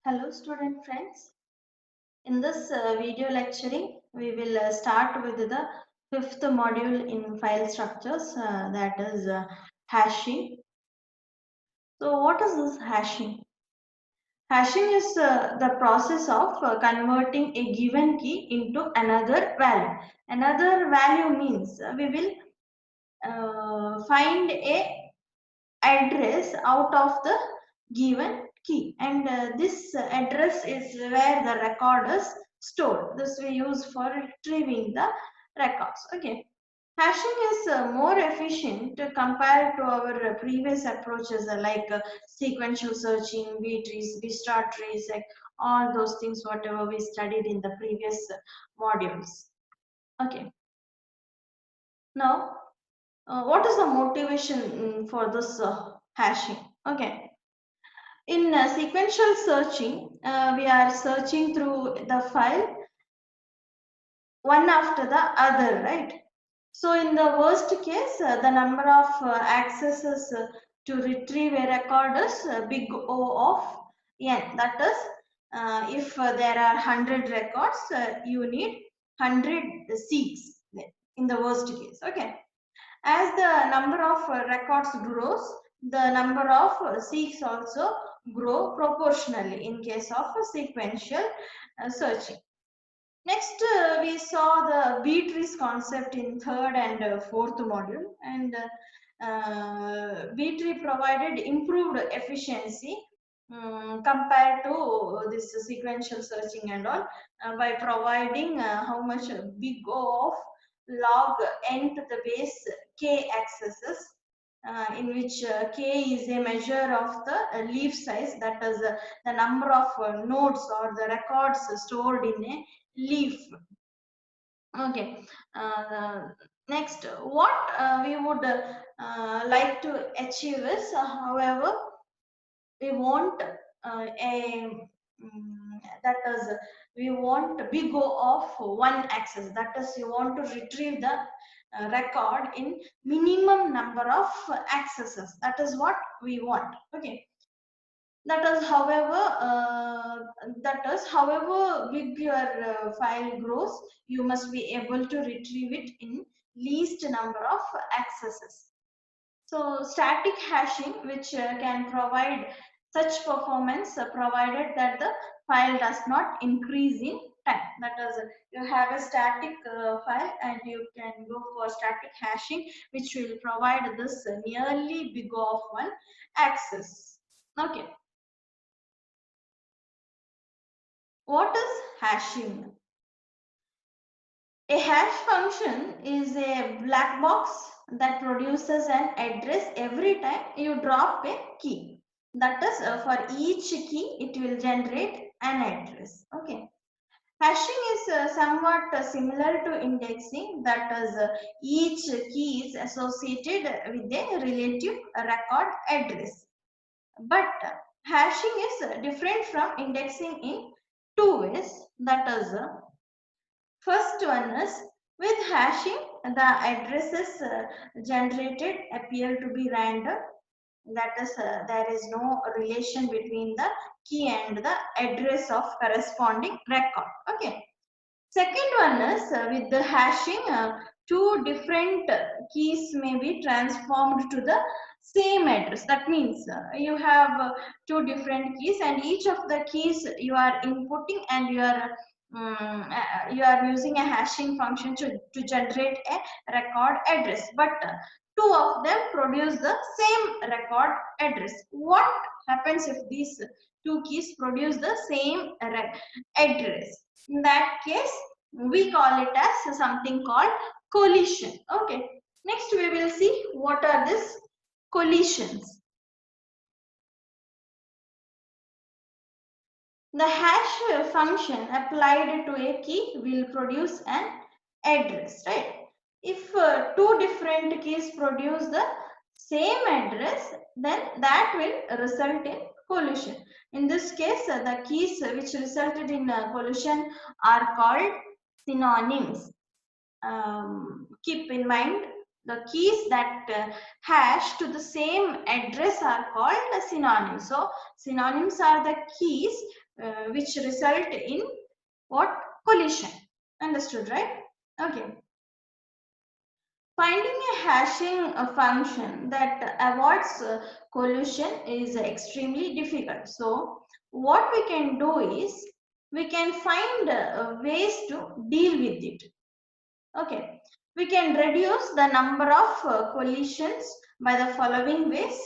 Hello student friends. In this video lecturing, we will start with the fifth module in file structures, that is hashing. So what is this hashing? Hashing is the process of converting a given key into another value. Another value means we will find a address out of the given key, and this address is where the record is stored. This we use for retrieving the records. Okay, hashing is more efficient compared to our previous approaches, like sequential searching, b trees, b star trees, like all those things whatever we studied in the previous modules. Okay, now what is the motivation for this hashing? Okay, in sequential searching, we are searching through the file one after the other, right? So in the worst case, the number of accesses to retrieve a record is big O of n. That is, if there are 100 records, you need 100 seeks in the worst case. Okay. As the number of records grows, the number of seeks also grow proportionally in case of sequential searching. Next, we saw the B-trees concept in third and fourth module, and B-tree provided improved efficiency compared to this sequential searching and all, by providing how much big O of log n to the base k accesses, in which k is a measure of the leaf size, that is the number of nodes or the records stored in a leaf. Okay, next, what we would like to achieve is, however, we want that is, we want big O of one access, that is, you want to retrieve the record in minimum number of accesses. That is what we want. Okay, that is however big your file grows, you must be able to retrieve it in least number of accesses. So static hashing, which can provide such performance, provided that the file does not increase in time. That is, you have a static file and you can go for static hashing, which will provide this nearly big O of one access. Okay, what is hashing? A hash function is a black box that produces an address every time you drop a key. That is, for each key, it will generate an address. Okay. Hashing is somewhat similar to indexing. That is, each key is associated with a relative record address. But hashing is different from indexing in two ways. That is, first one is, with hashing, the addresses generated appear to be random. That is, there is no relation between the key and the address of corresponding record. Okay. Second one is, with the hashing, two different keys may be transformed to the same address. That means you have two different keys, and each of the keys you are inputting, and you are using a hashing function to generate a record address, but two of them produce the same record address. What happens if these two keys produce the same address? In that case, we call it as something called collision. Okay, next we will see what are these collisions. The hash function applied to a key will produce an address, right? If two different keys produce the same address, then that will result in collision. In this case, the keys which resulted in collision are called synonyms. Keep in mind, the keys that hash to the same address are called synonyms. So synonyms are the keys which result in what? Collision. Understood, right? Okay. Finding a hashing function that avoids collision is extremely difficult. So what we can do is we can find ways to deal with it. Okay, we can reduce the number of collisions by the following ways.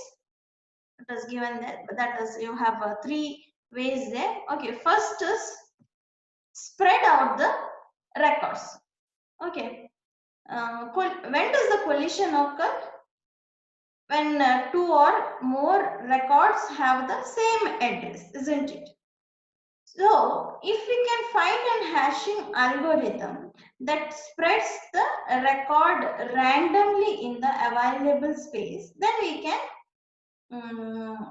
It is given there, that is, you have three ways there. Okay, first is spread out the records. Okay, when does the collision occur? When two or more records have the same address, isn't it? So, if we can find an hashing algorithm that spreads the record randomly in the available space, then we can,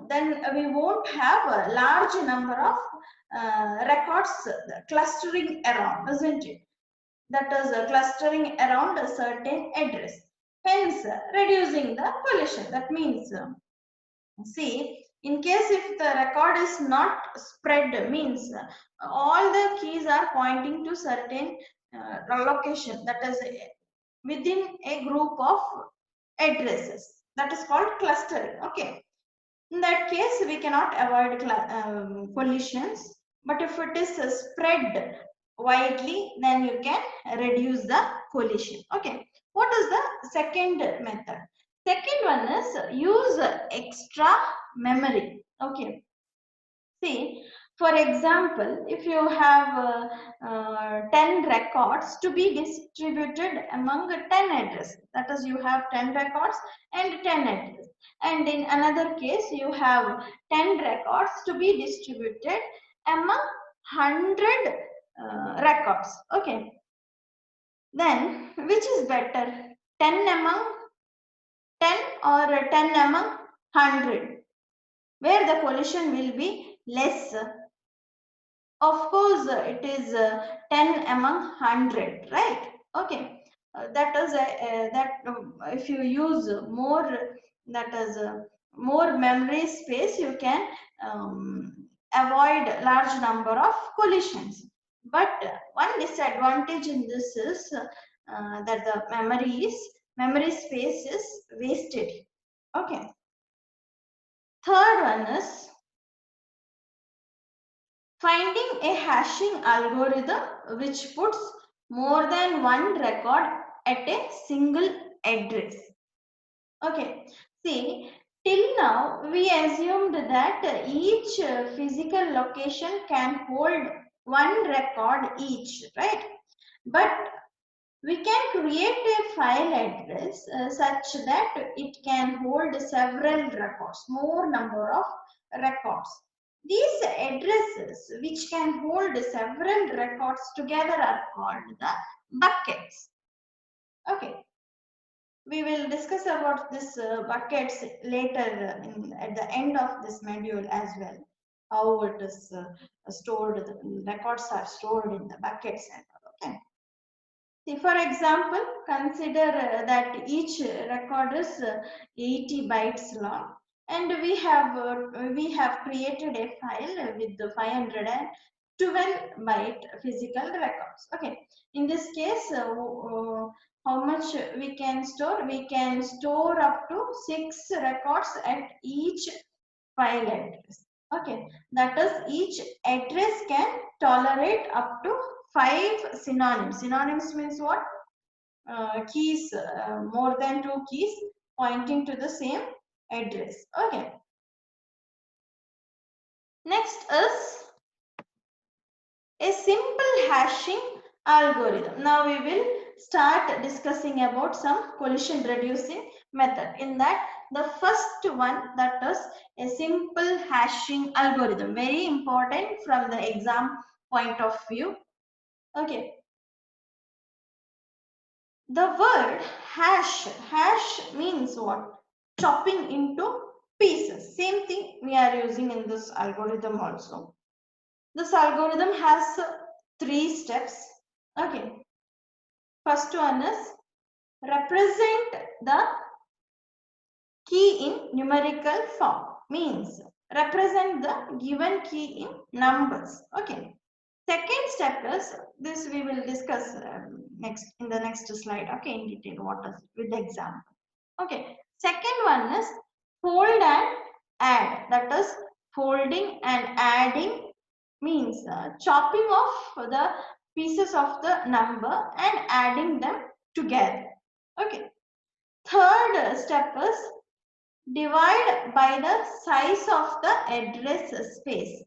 then we won't have a large number of records clustering around, isn't it? That is clustering around a certain address, hence reducing the collision. That means, see, in case if the record is not spread, means all the keys are pointing to certain location, that is within a group of addresses, that is called clustering. Okay, in that case we cannot avoid collisions, but if it is spread widely, then you can reduce the collision. Okay, what is the second method? Second one is use extra memory. Okay, see, for example, if you have 10 records to be distributed among 10 addresses, that is, you have 10 records and 10 addresses, and in another case you have 10 records to be distributed among 100 records. Okay, then which is better, 10 among 10 or 10 among 100, where the collision will be less? Of course, it is 10 among 100, right? Okay, that is that if you use more, that is more memory space, you can avoid large number of collisions. But one disadvantage in this is that the memory space is wasted. Okay. Third one is finding a hashing algorithm which puts more than one record at a single address. Okay, see, till now we assumed that each physical location can hold one record each, right? But we can create a file address such that it can hold several records, more number of records. These addresses which can hold several records together are called the buckets. Okay, we will discuss about this buckets later at the end of this module as well. How it is stored, the records are stored in the buckets and all. Okay. See, for example, consider that each record is 80 bytes long, and we have created a file with the 512 byte physical records. Okay, in this case, how much we can store? We can store up to 6 records at each file address. Okay, that is, each address can tolerate up to 5 synonyms. Synonyms means what? Keys, more than 2 keys pointing to the same address. Okay. Next is a simple hashing algorithm. Now we will start discussing about some collision reducing method. In that, the first one, that is a simple hashing algorithm. Very important from the exam point of view. Okay. The word hash means what? Chopping into pieces. Same thing we are using in this algorithm also. This algorithm has 3 steps. Okay. First one is represent the key in numerical form. Means represent the given key in numbers. Okay. Second step is this we will discuss next in the next slide. Okay, in detail what is with the example. Okay. Second one is fold and add. That is folding and adding means chopping off the pieces of the number and adding them together. Okay. Third step is divide by the size of the address space.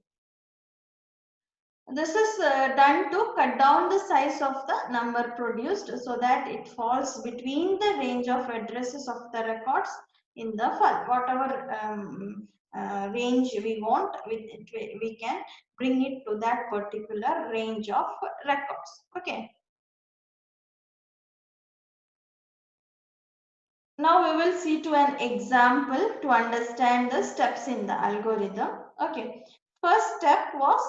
This is done to cut down the size of the number produced so that it falls between the range of addresses of the records in the file. Whatever range we want, we can bring it to that particular range of records. Okay. Now we will see to an example to understand the steps in the algorithm. Okay. First step was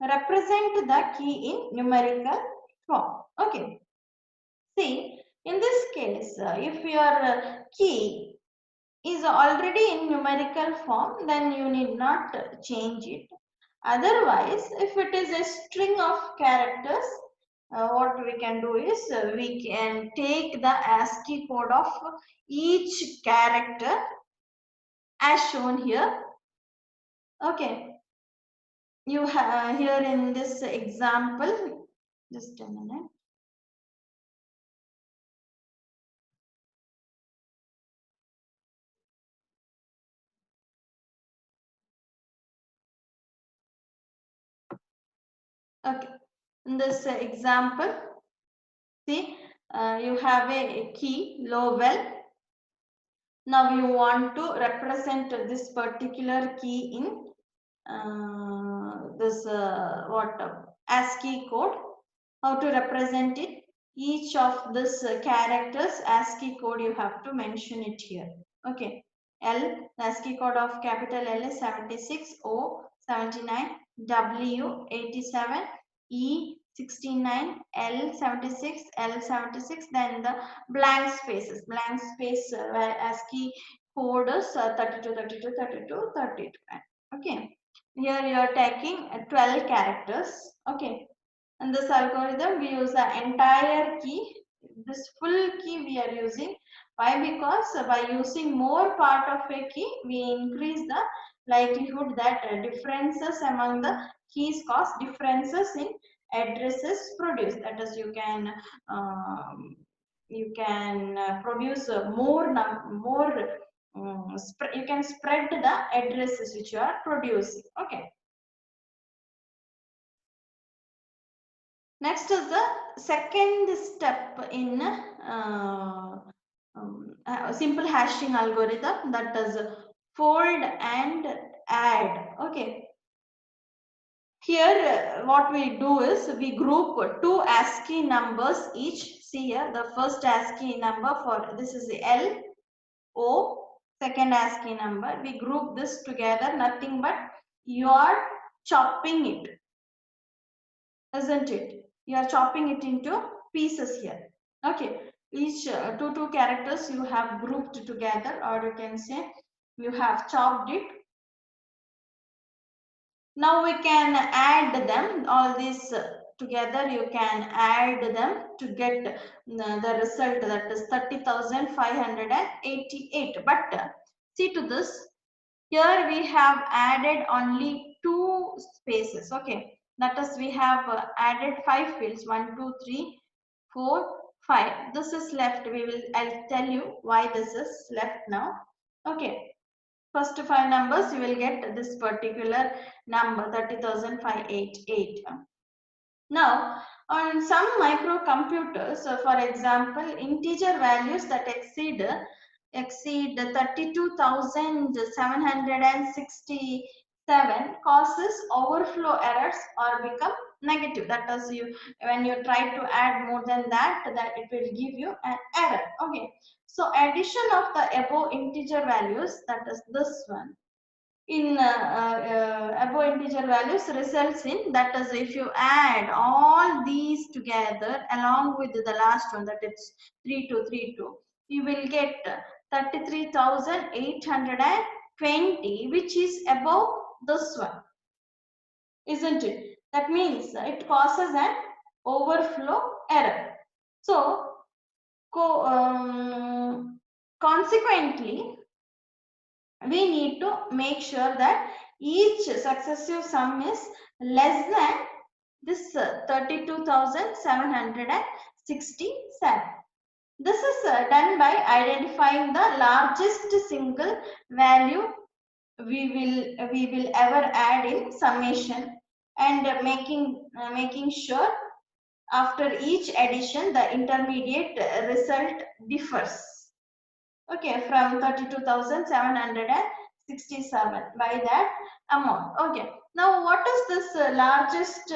represent the key in numerical form. Okay. See, in this case, if your key is already in numerical form, then you need not change it. Otherwise, if it is a string of characters, what we can do is we can take the ASCII code of each character as shown here. Okay, you have here in this example, just a minute. Okay, in this example, see, you have a key Lowell. Now you want to represent this particular key in this what ASCII code. How to represent it? Each of this characters ASCII code you have to mention it here. Okay. L, ASCII code of capital L is 76, O 79, W 87, E 69, L 76, L 76, then the blank spaces. Blank space where ASCII code is 32, 32, 32, 32. Okay. Here you are taking 12 characters. Okay. In this algorithm, we use the entire key. This full key we are using. Why? Because by using more part of a key, we increase the likelihood that differences among the keys cause differences in addresses produced. That is, you can produce more you can spread the addresses which you are producing. Okay. Next is the second step in simple hashing algorithm, that is fold and add. Okay. Here what we do is we group two ASCII numbers each. See here the first ASCII number for this is the L O, second ASCII number. We group this together, nothing but you are chopping it, isn't it? You are chopping it into pieces here. Okay, each two characters you have grouped together, or you can say you have chopped it. Now we can add them, all these together you can add them to get the result, that is 30,588. But see to this, here we have added only two spaces. Okay, that is we have added 5 fields, 1 2 3 4 5. This is left. I'll tell you why this is left now. Okay, first 5 numbers you will get this particular number 30,588. Now on some microcomputers, for example, integer values that exceed 32,767 causes overflow errors or become negative. That is, when you try to add more than that it will give you an error. Okay, so addition of the above integer values, that is this one, in above integer values results in, that is, if you add all these together along with the last one, that is 3232, you will get 33,812. 20, which is above this one, isn't it? That means it causes an overflow error. So, consequently, we need to make sure that each successive sum is less than this 32,767. This is done by identifying the largest single value we will ever add in summation, and making sure after each addition the intermediate result differs, okay, from 32,767 by that amount. Okay, now what is this largest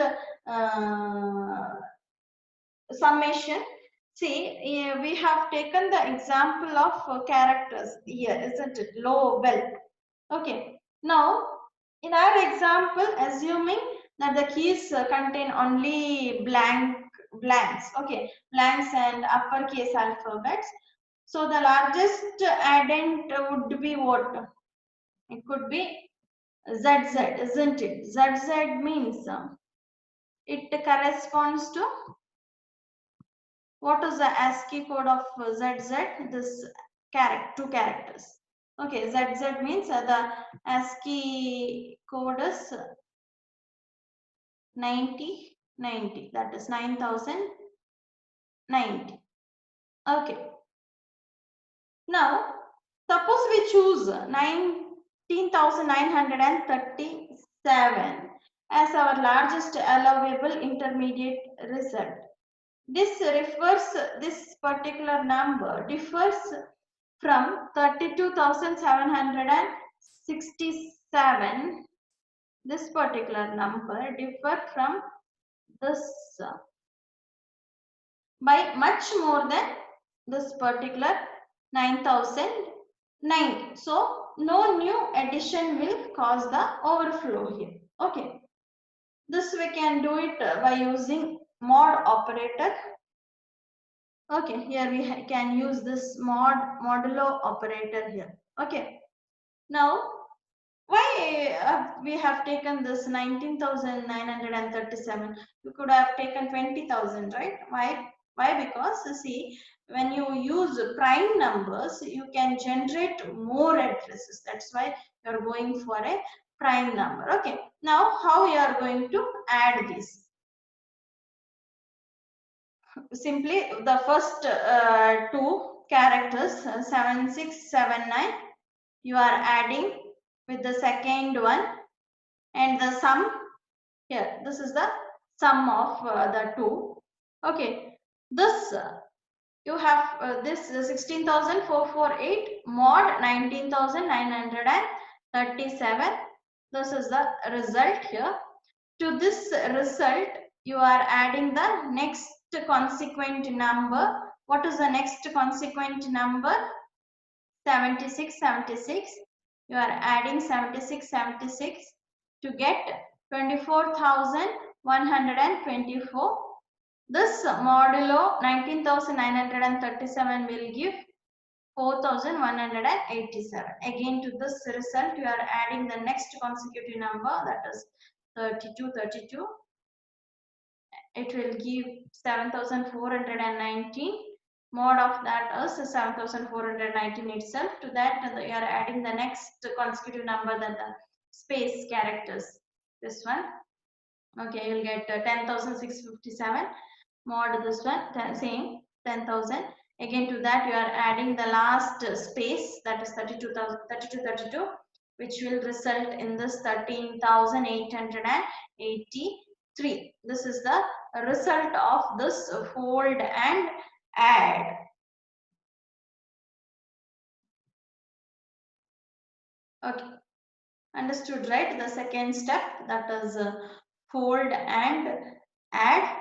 summation? See, we have taken the example of characters here, isn't it? Low, well. Okay, now in our example, assuming that the keys contain only blanks, okay, blanks and uppercase alphabets. So the largest addend would be what? It could be ZZ, isn't it? ZZ means it corresponds to, what is the ASCII code of ZZ? This two characters. Okay, ZZ means the ASCII code is 9090. That is 9090. Okay. Now, suppose we choose 19,937 as our largest allowable intermediate result. This particular number differs from 32,767. This particular number differ from this by much more than this particular 9,009. So no new addition will cause the overflow here. Okay. This we can do it by using mod operator. Okay, here we can use this modulo operator here. Okay. Now, why we have taken this 19,937? We could have taken 20,000, right? Why? Because see, when you use prime numbers, you can generate more addresses. That's why you're going for a prime number. Okay. Now, how you are going to add this? Simply the first two characters 7679 you are adding with the second one, and the sum here, this is the sum of the two. Okay, this you have this 16,448 mod 19,937. This is the result here. To this result you are adding the next consequent number. What is the next consequent number? 7676. You are adding 7676 to get 24,124. This modulo 19,937 will give 4,187. Again, to this result you are adding the next consecutive number, that is 32. It will give 7,419. Mod of that is 7,419 itself. To that you are adding the next consecutive number, that the space characters. This one. Okay, you will get 10,657. Mod this one, same 10,000. Again, to that you are adding the last space, that is 32, which will result in this 13,883. This is the result of this fold and add. Okay, understood, right? The second step, that is fold and add.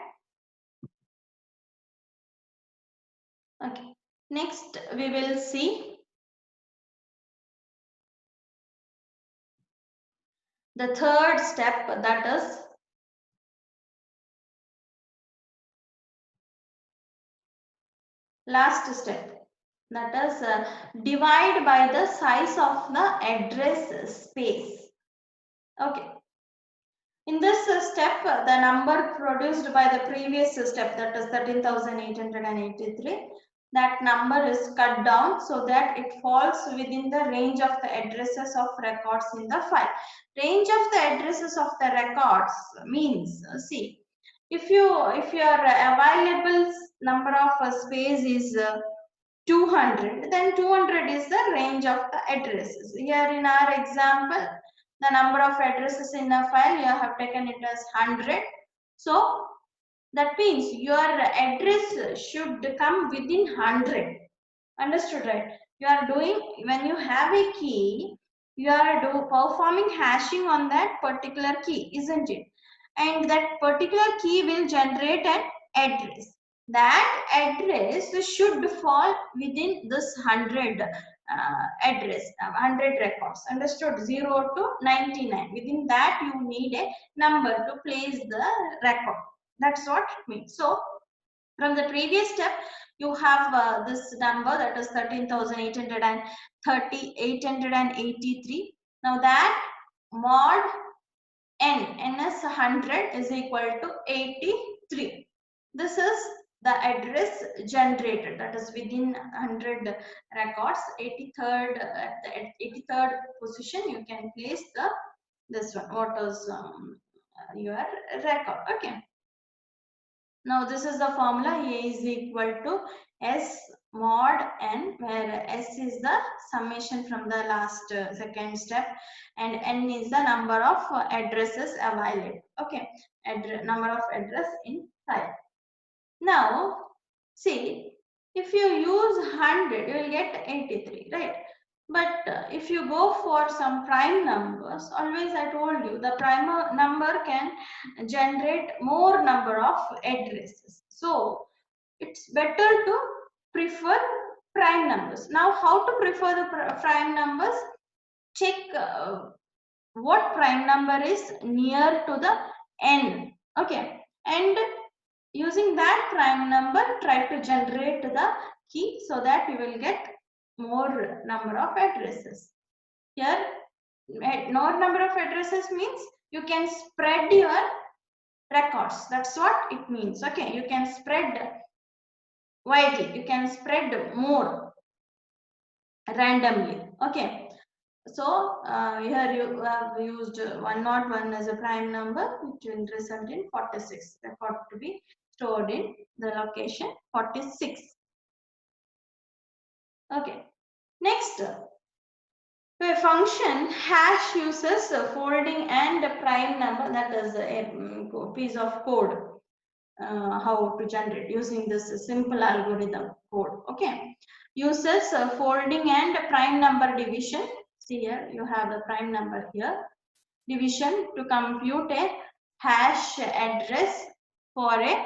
Okay, next we will see the third step, that is last step, That is divide by the size of the address space. Okay. In this step, the number produced by the previous step, that is 13,883, that number is cut down so that it falls within the range of the addresses of records in the file. Range of the addresses of the records means, see, if your available number of space is 200, then 200 is the range of the addresses. Here in our example, the number of addresses in a file, you have taken it as 100. So that means your address should come within 100. Understood, right? You are doing, when you have a key, you are performing hashing on that particular key, isn't it? And that particular key will generate an address. That address should fall within this 100 address, 100 records. Understood? 0 to 99. Within that, you need a number to place the record. That's what it means. So, from the previous step, you have this number, that is 13,883. Now that mod n is 100 is equal to 83. This is the address generated, that is within 100 records. 83rd, at the 83rd position, you can place this one. What is your record? Okay. Now this is the formula. A is equal to S mod n, where S is the summation from the last second step, and n is the number of addresses available. Okay, number of address in file. Now see, if you use 100, you will get 83, right? But if you go for some prime numbers, always I told you the prime number can generate more number of addresses. So it's better to prefer prime numbers. Now how to prefer the prime numbers? Check what prime number is near to the n. Okay, and using that prime number, try to generate the key so that you will get more number of addresses. Here, more number of addresses means you can spread your records. That's what it means. Okay, you can spread widely. You can spread more randomly. Okay. So here you have used 101 as a prime number, which will result in 46. Record to be stored in the location 46. Okay. Next, a function hash uses folding and prime number, that is a piece of code. How to generate using this simple algorithm code. Okay, uses folding and prime number division. See here, you have the prime number here. Division to compute a hash address for a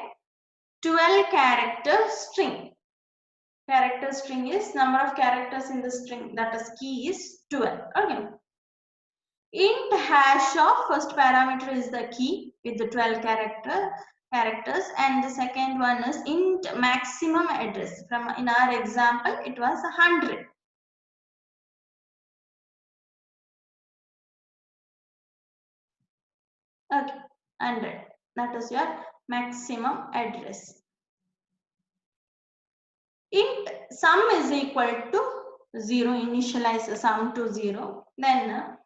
12 character string. Character string is number of characters in the string, that is key is 12. Okay. Int hash of first parameter is the key with the 12 characters, and the second one is int maximum address. From in our example, it was 100. Okay, 100. That is your maximum address. Int sum is equal to 0. Initialize the sum to 0. Then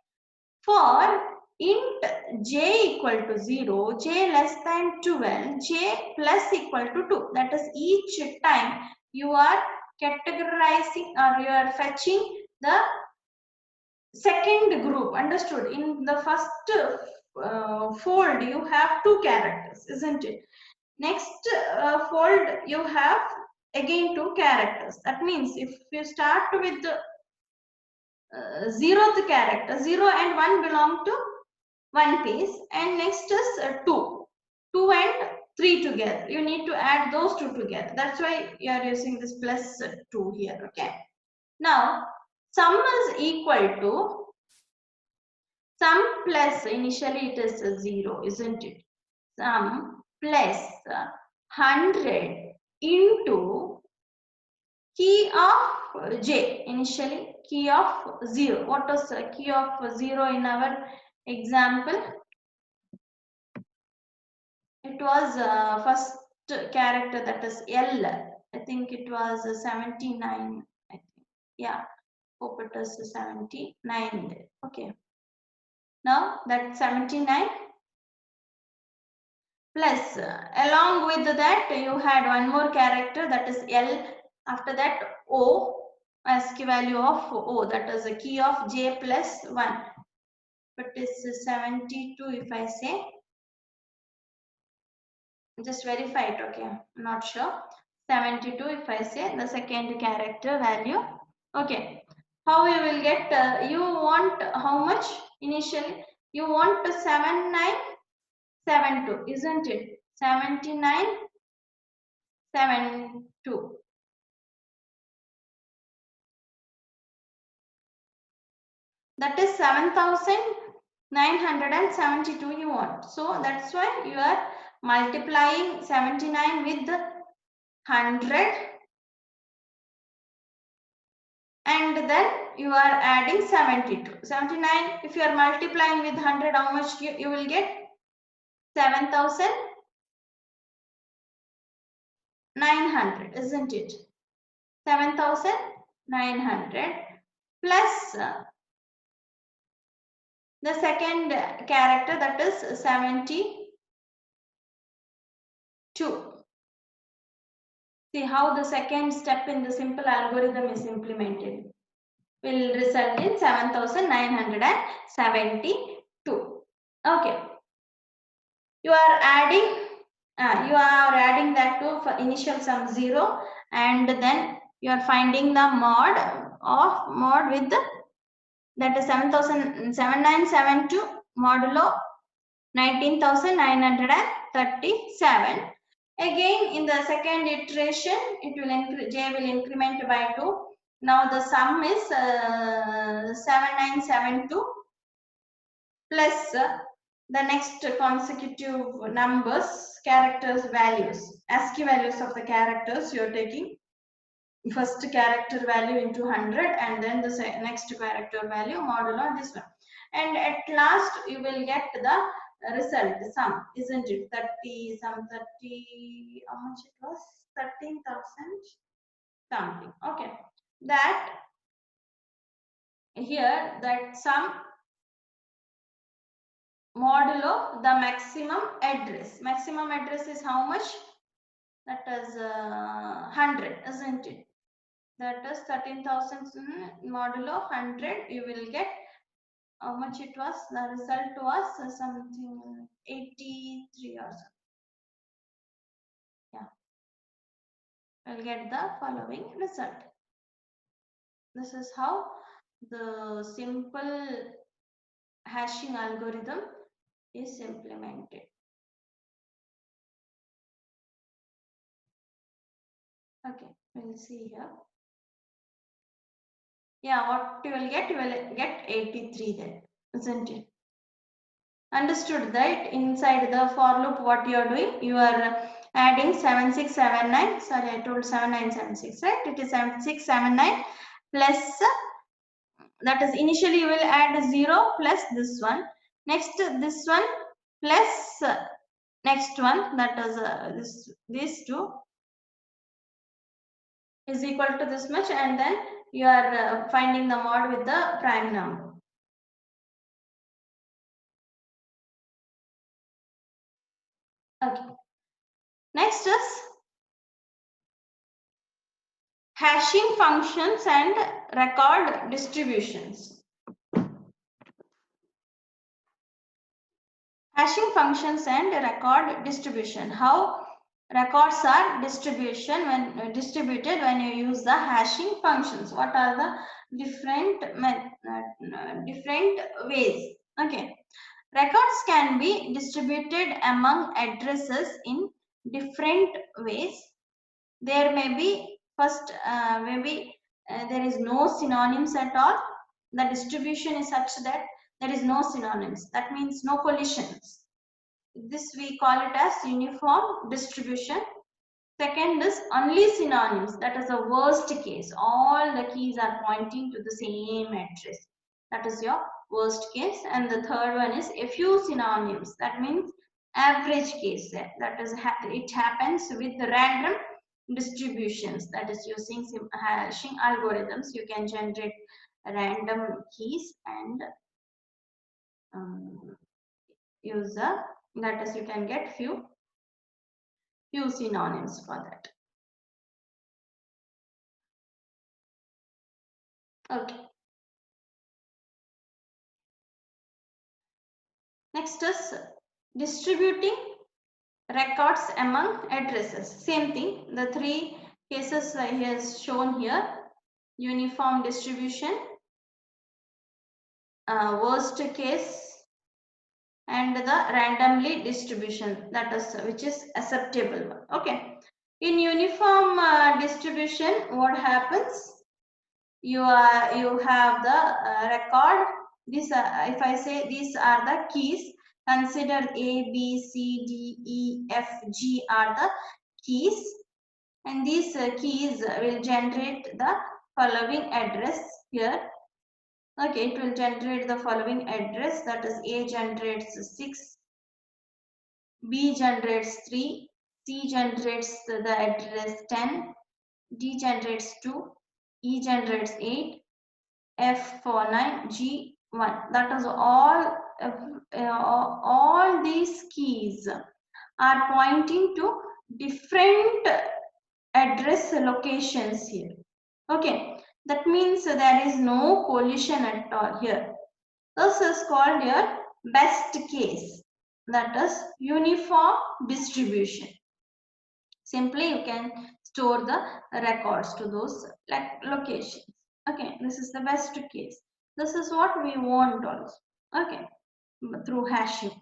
for int j equal to 0, j less than 12, j plus equal to 2. That is, each time you are categorizing or you are fetching the second group. Understood? In the first fold, you have 2 characters, isn't it? Next fold, you have again 2 characters. That means if you start with the 0th character, 0 and 1 belong to one piece, and next is 2 and 3 together. You need to add those 2 together. That's why you are using this plus 2 here. Okay, now sum is equal to sum plus, initially it is 0, isn't it? Sum plus 100 into key of j, initially key of 0. What was the key of 0 in our example? It was first character, that is L. I think it was 79. I think. Yeah, hope it was 79. Okay. Now that 79 plus along with that you had one more character, that is L. After that O, ASCII value of O, that is a key of j plus 1. But it's 72 if I say. Just verify it, okay? I'm not sure. 72 if I say the second character value. Okay. How you will get, you want how much initially? You want 7972, isn't it? 7972. That is 7972 you want. So that's why you are multiplying 79 with 100 and then you are adding 72. 79, if you are multiplying with 100, how much you will get? 7,900, isn't it? 7,900 plus the second character, that is 72. See how the second step in the simple algorithm is implemented. Will result in 7,972. Okay. You are adding that to for initial sum 0, and then you are finding the mod with the, that is 7,7972 modulo 19,937. Again in the second iteration it will j will increment by 2. Now the sum is 7972 plus the next consecutive numbers, characters, values, ASCII values of the characters. You are taking first character value into 100 and then the next character value modulo this one, and at last you will get the result sum, isn't it? 30, some 30, how much it was? 13,000 something. Okay, that here that sum modulo the maximum address. Maximum address is how much? That is 100, isn't it? That is 13,000 modulo 100. You will get how much it was. The result was something 83 or something. Yeah, we'll get the following result. This is how the simple hashing algorithm is implemented. Okay, we'll see here. Yeah, what you will get? You will get 83 there, isn't it? Understood that inside the for loop what you are doing? You are adding 7679. Sorry, I told 7976, right? It is 7679 plus that is initially you will add 0 plus this one. Next this one plus next one, that is these two is equal to this much, and then you are finding the mod with the prime number. Okay. Next is hashing functions and record distributions. Hashing functions and record distribution. How records are distributed when you use the hashing functions. What are the different ways? Okay. Records can be distributed among addresses in different ways. There may be first there is no synonyms at all. The distribution is such that there is no synonyms. That means no collisions. This we call it as uniform distribution. Second is only synonyms. That is the worst case. All the keys are pointing to the same address. That is your worst case. And the third one is a few synonyms. That means average case. That is, it happens with the random distributions. That is using hashing algorithms. You can generate random keys and use that is, you can get few synonyms for that. Okay. Next is distributing records among addresses. Same thing. The three cases he has shown here: uniform distribution, worst case, and the randomly distribution. That is which is acceptable one. Okay. In uniform distribution, what happens? You have the record. This if I say these are the keys, consider A, B, C, D, E, F, G are the keys, and these keys will generate the following address here. Okay, it will generate the following address. That is, A generates 6, B generates 3, C generates the address 10, D generates 2, E generates 8, F for 9, G 1. That is all. All these keys are pointing to different address locations here. Okay, that means there is no collision at all here. This is called your best case. That is uniform distribution. Simply you can store the records to those locations. Okay, this is the best case. This is what we want also. Okay, through hashing.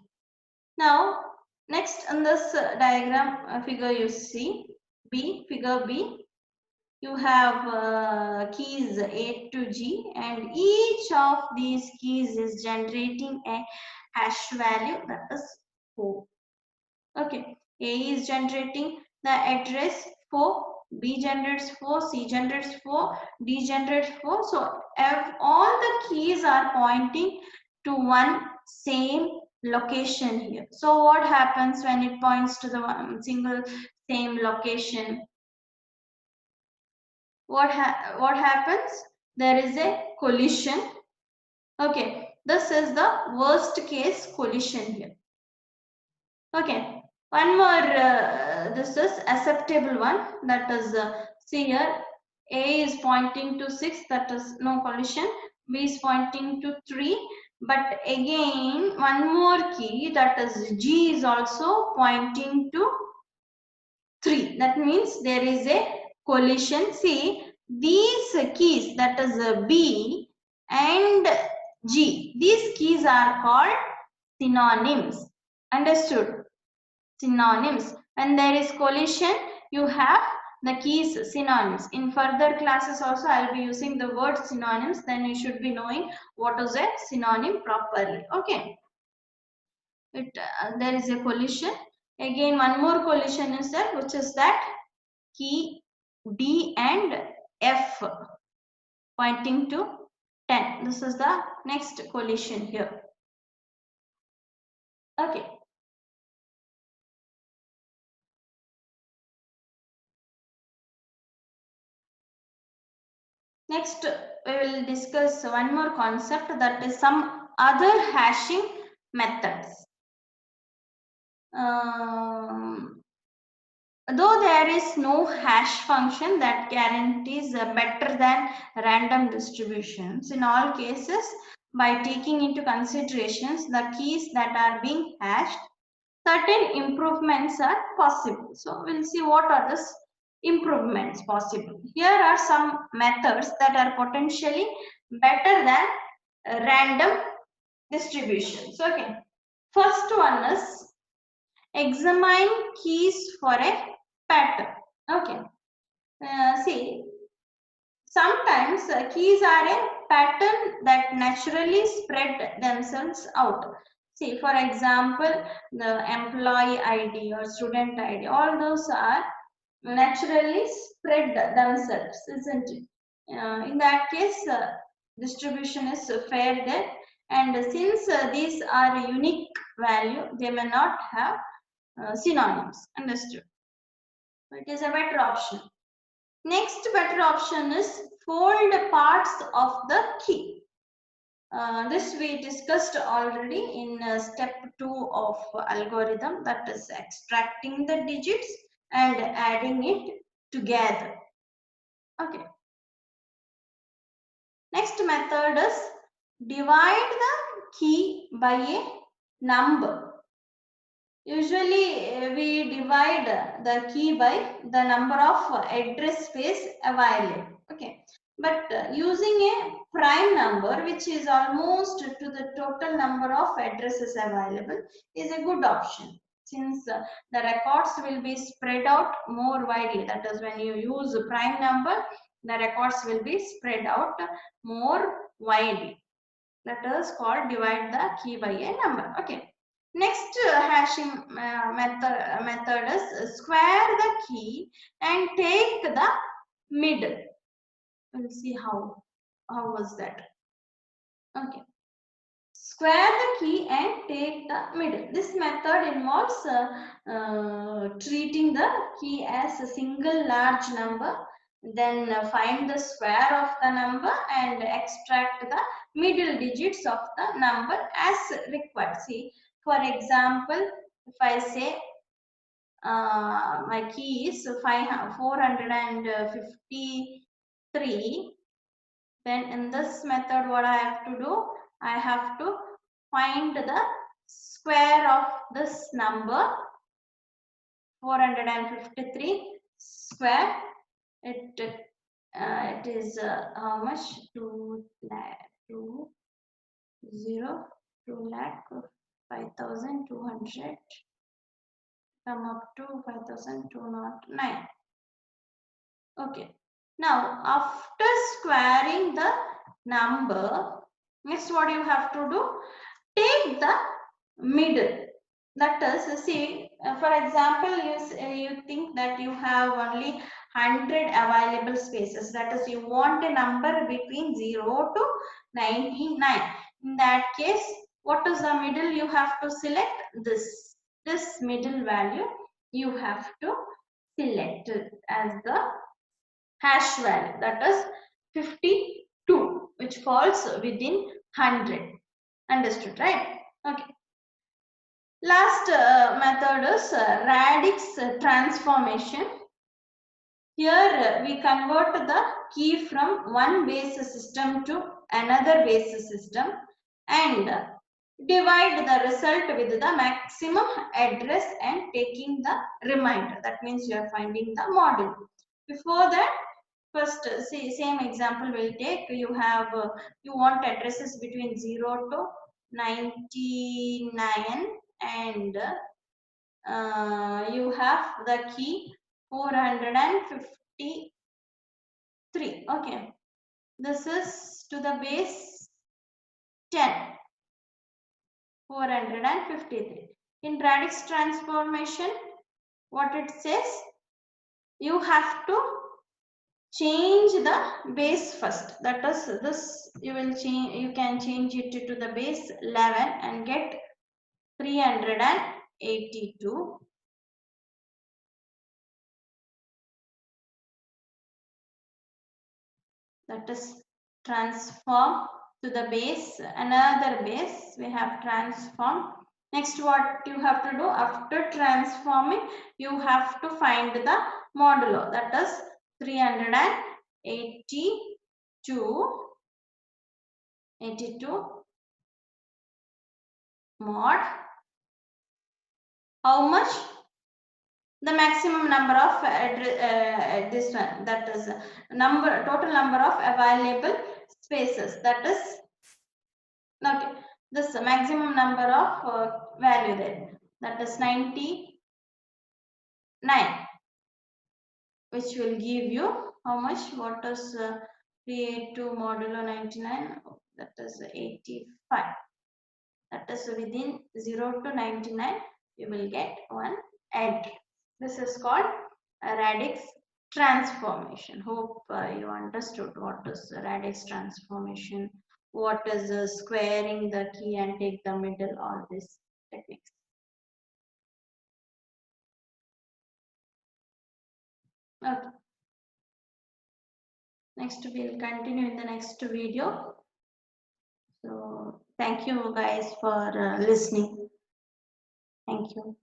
Now, next in this diagram figure you see figure B, you have keys A to G, and each of these keys is generating a hash value, that is 4. Okay, A is generating the address 4, B generates 4, C generates 4, D generates 4. So all the keys are pointing to one same location here. So what happens when it points to the one single same location? What happens? There is a collision. Okay, this is the worst case collision here. Okay, one more, this is acceptable one. That is, see here, A is pointing to 6, that is no collision. B is pointing to 3, but again one more key, that is G, is also pointing to 3. That means there is a collision. See, these keys, that is B and G, these keys are called synonyms. Understood? Synonyms. When there is collision, you have the keys synonyms. In further classes also I will be using the word synonyms. Then you should be knowing what is a synonym properly. Okay. There is a collision. Again one more collision is there, which is that key D and F pointing to 10. This is the next collision here. Okay. Next, we will discuss one more concept, that is some other hashing methods. Though there is no hash function that guarantees better than random distributions, in all cases, by taking into considerations the keys that are being hashed, certain improvements are possible. So we'll see what are the improvements possible. Here are some methods that are potentially better than random distributions. Okay, first one is examine keys for a pattern. Okay, see, sometimes keys are a pattern that naturally spread themselves out. See, for example, the employee ID or student ID, all those are naturally spread themselves, isn't it? In that case, distribution is fair there. And since these are a unique value, they may not have synonyms. Understood? It is a better option. Next better option is fold parts of the key. This we discussed already in step 2 of algorithm, that is extracting the digits and adding it together. Okay. Next method is divide the key by a number. Usually we divide the key by the number of address space available. Okay. But using a prime number, which is almost to the total number of addresses available, is a good option, since the records will be spread out more widely. That is, when you use a prime number, the records will be spread out more widely. That is called divide the key by a number. Okay. Next hashing method is square the key and take the middle. We'll see how was that. Okay. Square the key and take the middle. This method involves treating the key as a single large number, then find the square of the number and extract the middle digits of the number as required. See, for example, if I say my key is 453, then in this method what I have to do, I have to find the square of this number 453 square. It is how much? 2 lakh 5,200 come up to 5,209. Okay. Now after squaring the number, next what you have to do, take the middle. That is, see, for example, you think that you have only 100 available spaces. That is, you want a number between 0 to 99. In that case, what is the middle you have to select? This middle value you have to select as the hash value. That is 52, which falls within 100. Understood, right? Okay. Last method is radix transformation. Here we convert the key from one base system to another base system and divide the result with the maximum address and taking the remainder. That means you are finding the model. Before that, first see, same example we'll take. You have you want addresses between 0 to 99 and you have the key 453. Okay, this is to the base 10, 453. In radix transformation, what it says, you have to change the base first. That is, this you will change, you can change it to the base 11 and get 382. That is transform to the base, another base we have transformed. Next, what you have to do after transforming, you have to find the modulo. That is 82 mod. How much? The maximum number of this one, that is total number of available spaces. That is, okay, this maximum number of value there, that is 99, which will give you how much? What is 382 modulo 99? That is 85. That is within 0 to 99, you will get one address. This is called radix transformation. Hope you understood what is radix transformation, what is squaring the key and take the middle, all these techniques. Okay. Next we'll continue in the next video. So thank you guys for listening. Thank you.